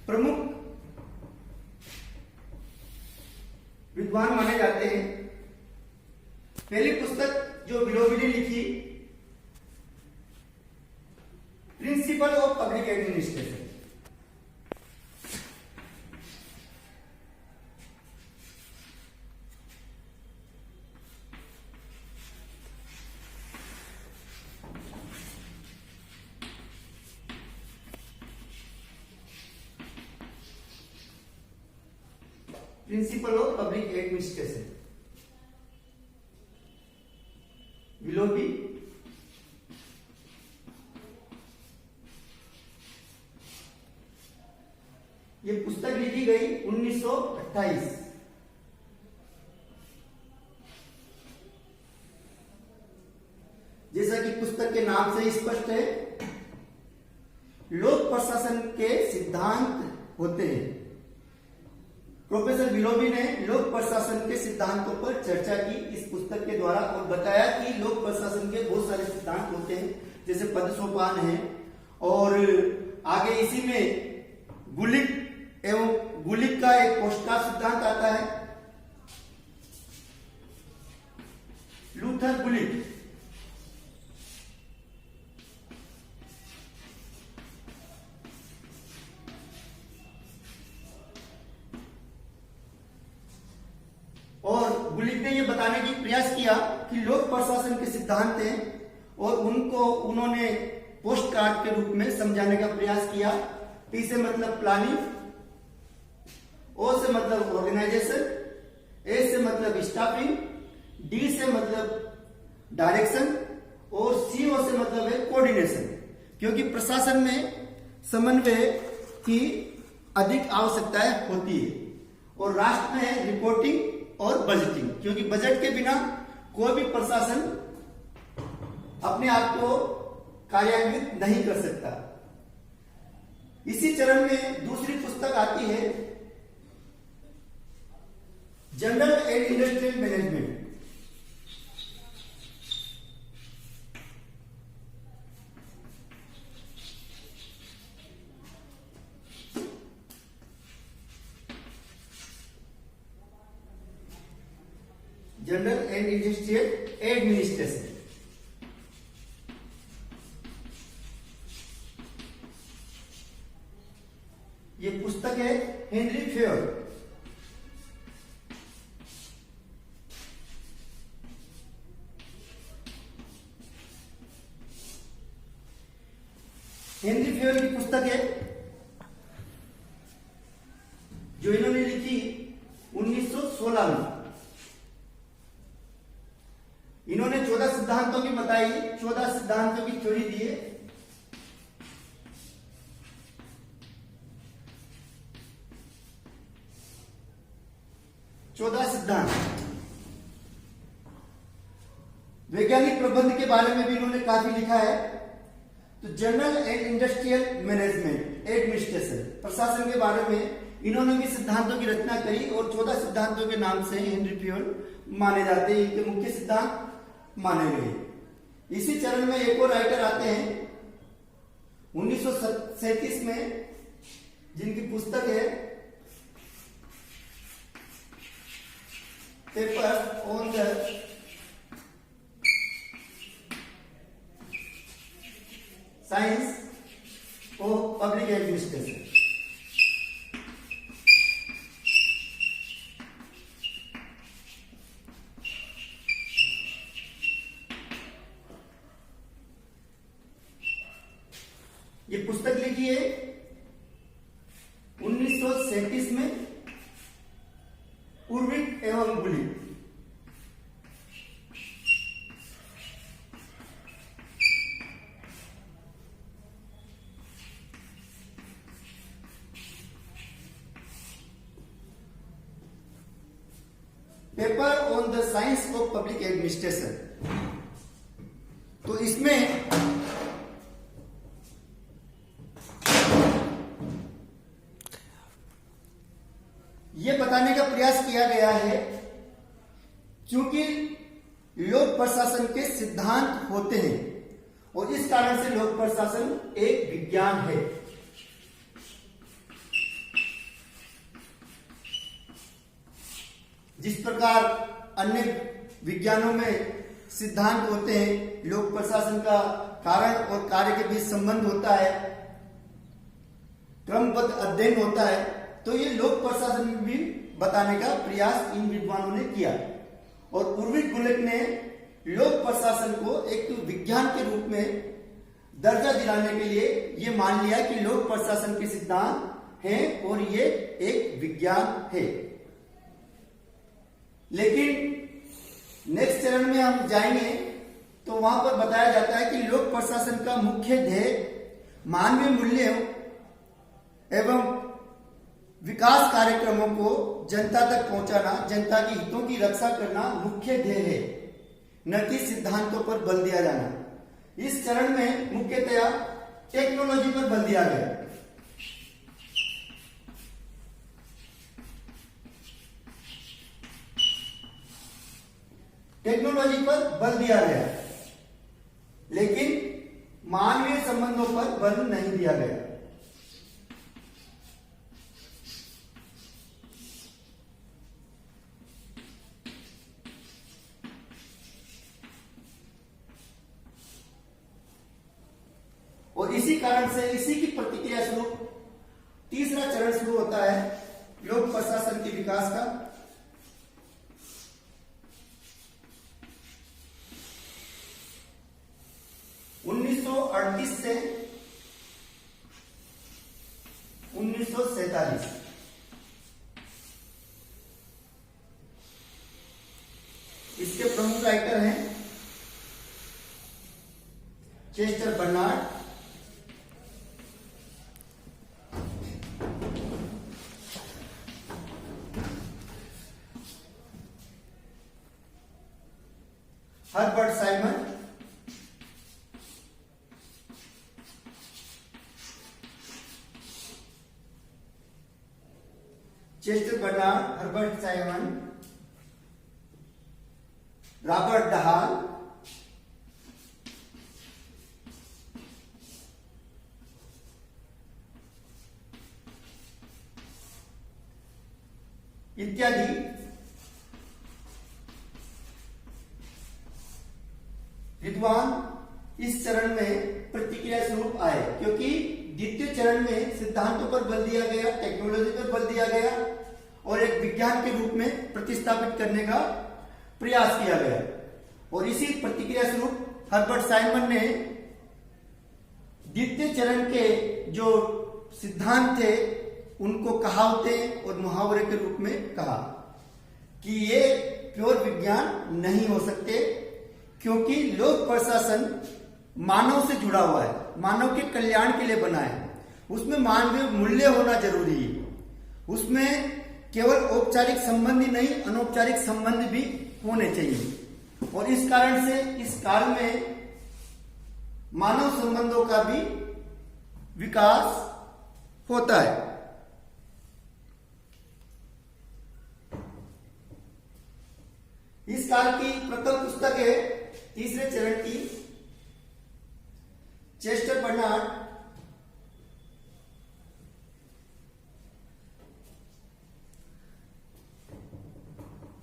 प्रमुख विद्वान माने जाते हैं। पहली पुस्तक जो विलोबी ने लिखी, principle of public administration. Principle of public administration, Willoughby. ये पुस्तक लिखी गई 1928। जैसा कि पुस्तक के नाम से स्पष्ट है, लोक प्रशासन के सिद्धांत होते हैं। प्रोफेसर विलोबी ने लोक प्रशासन के सिद्धांतों पर चर्चा की इस पुस्तक के द्वारा और बताया कि लोक प्रशासन के बहुत सारे सिद्धांत होते हैं, जैसे पद सोपान है, और आगे इसी में गुलिक का एक कोष्ठा सिद्धांत आता है, लूथर गुलिक। और गुलिक ने यह बताने की प्रयास किया कि लोक प्रशासन के सिद्धांत हैं और उनको उन्होंने पोस्ट कार्ड के रूप में समझाने का प्रयास किया। P से मतलब प्लानिंग, O से मतलब ऑर्गेनाइजेशन, A से मतलब स्टाफिंग, D से मतलब डायरेक्शन और CO से मतलब है कोऑर्डिनेशन। क्योंकि प्रशासन में समन्वय की अधिक आवश्यकताएं होती है और राष्ट्र में रिपोर्टिंग और बजटिंग, क्योंकि बजट के बिना कोई भी प्रशासन अपने आप को कार्यान्वित नहीं कर सकता। इसी चरण में दूसरी पुस्तक आती है, general and industrial management. General and industrial administration. ये पुस्तक है हेनरी फेयर। हेनरी फेयर की पुस्तक है जो इन्होंने लिखी 1916 में। इन्होंने 14 सिद्धांतों की बताई, 14 सिद्धांतों की थ्योरी दी है। सिद्धांत वैज्ञानिक प्रबंध के बारे में भी इन्होंने काफी लिखा है। तो general and industrial management administration, प्रशासन के बारे में इन्होंने भी सिद्धांतों की रचना करी और 14 सिद्धांतों के नाम से हेनरी फेयर माने जाते हैं, इनके मुख्य सिद्धांत माने गए। इसी चरण में एक और राइटर आते हैं 1937 में, जिनकी पुस्तक है paper on the science of public administration. ये पुस्तक लिखी है 1937 में उर्विक एवं Gulick. Paper on the science of public administration. तो इसमें यह बताने का प्रयास किया गया है क्योंकि लोक प्रशासन के सिद्धांत होते हैं और इस कारण से लोक प्रशासन एक विज्ञान है। जिस प्रकार अन्य विज्ञानों में सिद्धांत होते हैं, लोक प्रशासन का कारण और कार्य के बीच संबंध होता है, क्रमबद्ध अध्ययन होता है, तो ये लोक प्रशासन में भी बताने का प्रयास इन विद्वानों ने किया। और उर्विक गुलिक ने लोक प्रशासन को एक विज्ञान के रूप में दर्जा दिलाने के लिए ये मान लिया कि लोक प्रशासन के सिद्धांत हैं और ये एक विज्ञान है। लेकिन नेक्स्ट चरण में हम जाएंगे तो वहां पर बताया जाता है कि लोक प्रशासन का मुख्य ध्येय मानवीय मूल्यों एवं विकास कार्यक्रमों को जनता तक पहुंचाना, जनता के हितों की रक्षा करना मुख्य ध्येय है, न कि सिद्धांतों पर बल दिया जाना। इस चरण में मुख्यतया टेक्नोलॉजी पर बल दिया गया। टेक्नोलॉजी पर बल दिया गया, लेकिन मानवीय संबंधों पर बल नहीं दिया गया। और इसी कारण से इसी की प्रतिक्रिया स्वरूप तीसरा चरण शुरू होता है लोक प्रशासन के विकास का। से 1947 इसके प्रमुख राइटर हैं Chester Barnard, Herbert Simon, Chester Barnard, Herbert Simon, Robert Dahl, इत्यादि विद्वान इस चरण में प्रतिक्रिया स्वरूप आए, क्योंकि द्वितीय चरण में सिद्धांतों पर बल दिया गया, टेक्नोलॉजी पर बल दिया गया और एक विज्ञान के रूप में प्रतिस्थापित करने का प्रयास किया गया। और इसी प्रतिक्रिया स्वरूप हर्बर्ट साइमन ने द्वितीय चरण के जो सिद्धांत थे उनको कहावतें और मुहावरे के रूप में कहा कि ये प्योर विज्ञान नहीं हो सकते, क्योंकि लोक प्रशासन मानव से जुड़ा हुआ है, मानव के कल्याण के लिए बना है, उसमें मानवीय मूल्य होना जरूरी है, उसमें केवल औपचारिक संबंध ही नहीं अनौपचारिक संबंध भी होने चाहिए। और इस कारण से इस काल में मानव संबंधों का भी विकास होता है। इस काल की प्रथम पुस्तक है तीसरे चरण की Chester Barnard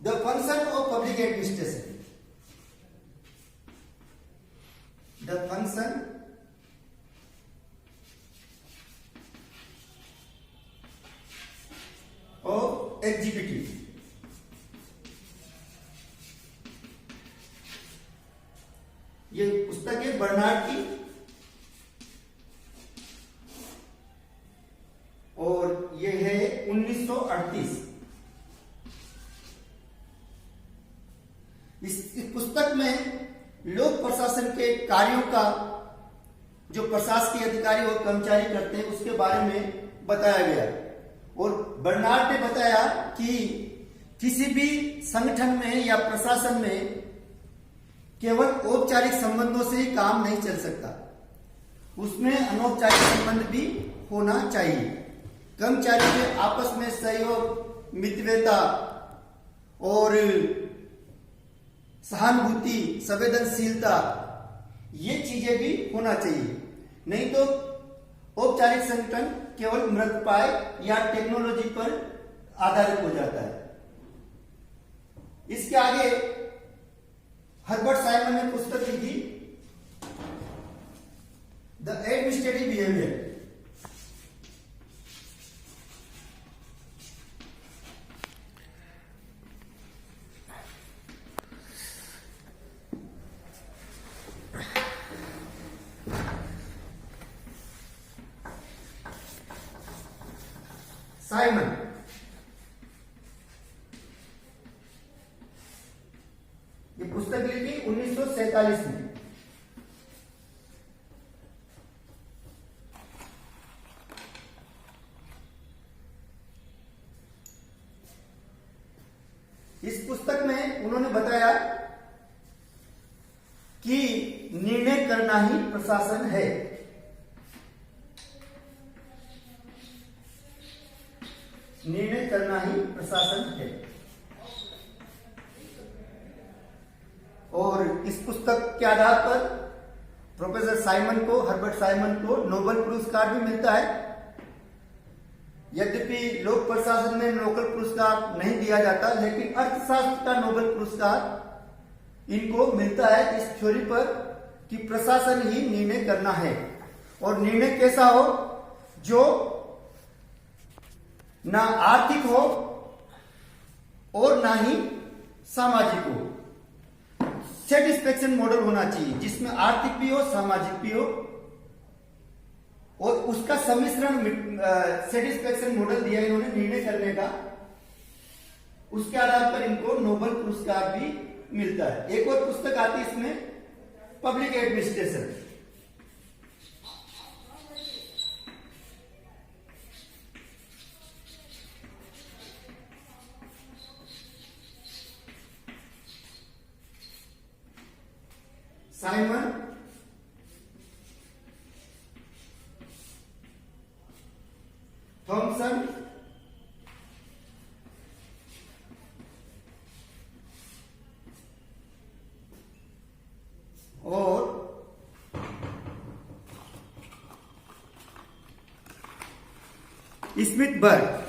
the function of public administration, the function of executive. ये पुस्तक है बर्नार्ड की और ये है 1938। इस पुस्तक में लोक प्रशासन के कार्यों का जो प्रशासकीय अधिकारी और कर्मचारी करते हैं उसके बारे में बताया गया। और बर्नार्ड ने बताया कि किसी भी संगठन में या प्रशासन में केवल औपचारिक संबंधों से ही काम नहीं चल सकता, उसमें अनौपचारिक संबंध भी होना चाहिए। कर्मचारी के आपस में सहयोग, मित्रता और सहानुभूति, संवेदनशीलता, ये चीजें भी होना चाहिए। नहीं तो औपचारिक संगठन केवल मृतप्राय या टेक्नोलॉजी पर आधारित हो जाता है। इसके आगे हर्बर्ट साइमन ने पुस्तक लिखी द एडमिनिस्ट्रेटिव बिहेवियर। साइमन ये पुस्तक लिखी 1947 में। इस पुस्तक में उन्होंने बताया कि निर्णय करना ही प्रशासन है। निर्णय करना ही प्रशासन है। और इस पुस्तक के आधार पर प्रोफेसर साइमन को, हर्बर्ट साइमन को नोबेल पुरस्कार भी मिलता है। यद्यपि लोक प्रशासन में नोबेल पुरस्कार नहीं दिया जाता, लेकिन अर्थशास्त्र का नोबेल पुरस्कार इनको मिलता है इस थ्योरी पर कि प्रशासन ही निर्णय करना है। और निर्णय कैसा हो, जो ना आर्थिक हो और ना ही सामाजिक हो। सेटिस्फेक्शन मॉडल होना चाहिए जिसमें आर्थिक भी हो, सामाजिक भी हो, और उसका सम्मिश्रण सेटिस्फेक्शन मॉडल दिया इन्होंने निर्णय करने का। उसके आधार पर इनको नोबेल पुरस्कार भी मिलता है। एक और पुस्तक आती है इसमें, पब्लिक एडमिनिस्ट्रेशन। साइमन, थॉमसन और स्मिथ बर्ग।